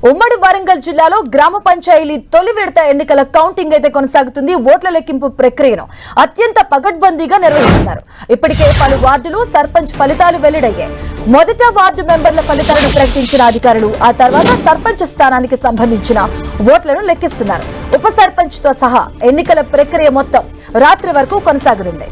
ఉమ్మడి వరంగల్ జిల్లాలో గ్రామ పంచాయతీ తొలి విడత ఎన్నికల కౌంటింగ్ అయితే కొనసాగుతుంది. ఓట్ల లెక్కింపు ప్రక్రియను అత్యంత పగడ్బందీగా నిర్వహిస్తున్నారు. ఇప్పటికే పలు వార్డులు సర్పంచ్ ఫలితాలు వెల్లడయ్యాయి. మొదట వార్డు మెంబర్ల ఫలితాలను ప్రకటించిన అధికారులు ఆ తర్వాత సర్పంచ్ స్థానానికి సంబంధించిన ఓట్లను లెక్కిస్తున్నారు. ఉప సర్పంచ్ తో సహా ఎన్నికల ప్రక్రియ మొత్తం రాత్రి వరకు కొనసాగనుంది.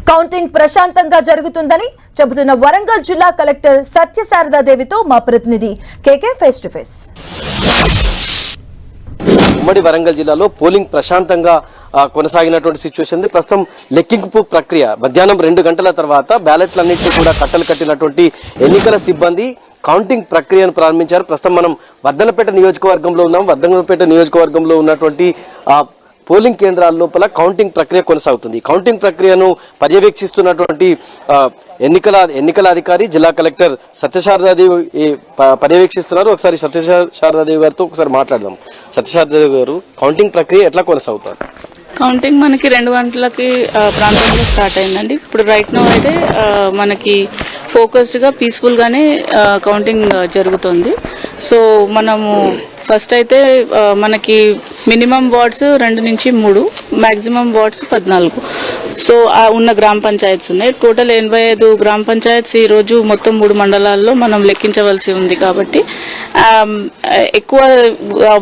కౌంటింగ్ ప్రశాంతంగా జరుగుతుందని చెబుతున్న వరంగల్ జిల్లా కలెక్టర్ సత్యశారదాదేవితో మా ప్రతినిధి కేకే ఫేస్ టు ఫేస్. ఉమ్మడి వరంగల్ జిల్లాలో పోలింగ్ ప్రశాంతంగా కొనసాగినటువంటి సిచ్యువేషన్ ఉంది. ప్రస్తుతం లెక్కింపు ప్రక్రియ మధ్యాహ్నం 2 గంటల తర్వాత బ్యాలెట్లన్నింటినీ కూడా కట్టలు కట్టినటువంటి ఎన్నికల సిబ్బంది కౌంటింగ్ ప్రక్రియను ప్రారంభించారు. ప్రస్తుతం మనం వర్ధనపేట నియోజకవర్గంలో ఉన్నాం. వర్ధనపేట నియోజకవర్గంలో ఉన్నటువంటి పోలింగ్ కేంద్రాల లోపల కౌంటింగ్ ప్రక్రియ కొనసాగుతుంది. కౌంటింగ్ ప్రక్రియను పర్యవేక్షిస్తున్నటువంటి ఎన్నికల అధికారి జిల్లా కలెక్టర్ సత్యశారదాదేవి పర్యవేక్షిస్తున్నారు. ఒకసారి సత్యశారదాదేవి గారితో ఒకసారి మాట్లాడదాం. సత్యశారదాదేవి గారు, కౌంటింగ్ ప్రక్రియ ఎట్లా కొనసాగుతారు? కౌంటింగ్ మనకి 2 గంటలకి ప్రాంతంలో స్టార్ట్ అయిందండి. ఇప్పుడు రైట్ నౌ అయితే మనకి ఫోకస్డ్గా పీస్ఫుల్గానే కౌంటింగ్ జరుగుతుంది. సో మనము ఫస్ట్ అయితే మనకి మినిమం వార్డ్స్ 2 నుంచి 3, మ్యాక్సిమం వార్డ్స్ 14. సో ఉన్న గ్రామ పంచాయత్స్ ఉన్నాయి. టోటల్ 85 గ్రామ పంచాయత్స్ ఈరోజు మొత్తం 3 మండలాల్లో మనం లెక్కించవలసి ఉంది. కాబట్టి ఎక్కువ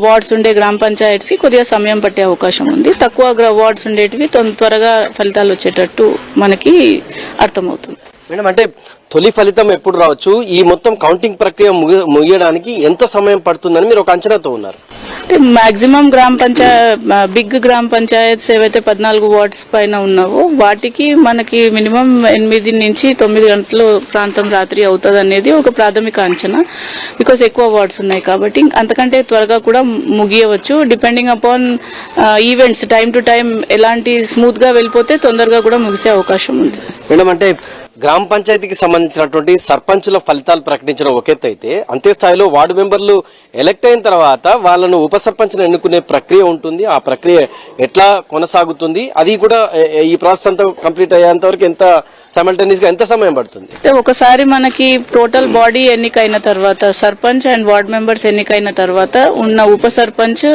వార్డ్స్ ఉండే గ్రామ పంచాయత్స్కి కొద్దిగా సమయం పట్టే అవకాశం ఉంది. తక్కువ వార్డ్స్ ఉండేటివి త్వరగా ఫలితాలు వచ్చేటట్టు మనకి అర్థమవుతుంది. మేడం, అంటే తొలి ఫలితం ఎప్పుడు రావచ్చు? ఈ మొత్తం కౌంటింగ్ ప్రక్రియ ముగియడానికి ఎంత సమయం పడుతుందని మీరు ఒక అంచనాతో ఉన్నారు? అంటే మాక్సిమం బిగ్ గ్రామ పంచాయత్స్ ఏవైతే 14 వార్డ్స్ పైన ఉన్నావో వాటికి మనకి మినిమం 8 నుంచి 9 గంటల ప్రాంతం రాత్రి అవుతుంది అనేది ఒక ప్రాథమిక అంచనా. బికాస్ ఎక్కువ వార్డ్స్ ఉన్నాయి కాబట్టి అంతకంటే త్వరగా కూడా ముగియవచ్చు. Depending upon events, time to time ఎలాంటి స్మూత్ గా వెళ్ళిపోతే తొందరగా కూడా ముగిసే అవకాశం ఉంది. మేడం, అంటే గ్రామ పంచాయతీకి సంబంధించినటువంటి సర్పంచుల ఫలితాలు ప్రకటించడం ఒక ఎత్తు అయితే, అంతే స్థాయిలో వార్డు మెంబర్లు ఎలక్ట్ అయిన తర్వాత వాళ్ళను ఉప సర్పంచ్ను ఎన్నుకునే ప్రక్రియ ఉంటుంది. ఆ ప్రక్రియ ఎట్లా కొనసాగుతుంది, అది కూడా ఈ ప్రాసెస్ అంతా కంప్లీట్ అయ్యేంత వరకు ఎంత సైమల్టేనియస్ గా ఎంత సమయం పడుతుంది? ఒకసారి మనకి టోటల్ బాడీ ఎన్నికైన తర్వాత, సర్పంచ్ అండ్ వార్డ్ మెంబర్స్ ఎన్నికైన తర్వాత ఉన్న ఉప సర్పంచ్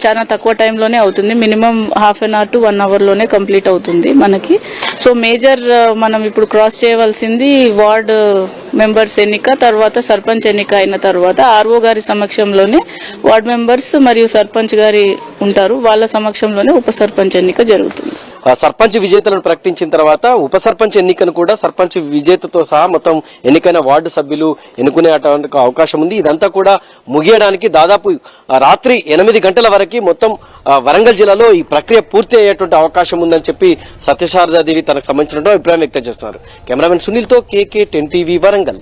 చాలా తక్కువ టైంలోనే అవుతుంది. మినిమం ½ గంట to 1 hour లోనే కంప్లీట్ అవుతుంది మనకి. సో మేజర్ మనం ఇప్పుడు క్రాస్ చేయవలసింది వార్డ్ మెంబర్స్ ఎన్నిక, తర్వాత సర్పంచ్ ఎన్నిక అయిన తర్వాత ఆర్ఓ గారి సమక్షంలోనే వార్డ్ మెంబర్స్ మరియు సర్పంచ్ గారి ఉంటారు. వాళ్ళ సమక్షంలోనే ఉప సర్పంచ్ ఎన్నిక జరుగుతుంది. సర్పంచ్ విజేతలను ప్రకటించిన తర్వాత ఉప సర్పంచ్ ఎన్నికను కూడా సర్పంచ్ విజేతతో సహా మొత్తం ఎన్నికైన వార్డు సభ్యులు ఎన్నుకునే అవకాశం ఉంది. ఇదంతా కూడా ముగియడానికి దాదాపు రాత్రి 8 గంటల వరకు మొత్తం వరంగల్ జిల్లాలో ఈ ప్రక్రియ పూర్తి అయ్యేటువంటి అవకాశం ఉందని చెప్పి సత్యశారదాదేవి తనకు సంబంధించిన అభిప్రాయం వ్యక్తం చేస్తున్నారు. కెమెరామెన్ సునీల్తో కేకే 10 TV వరంగల్.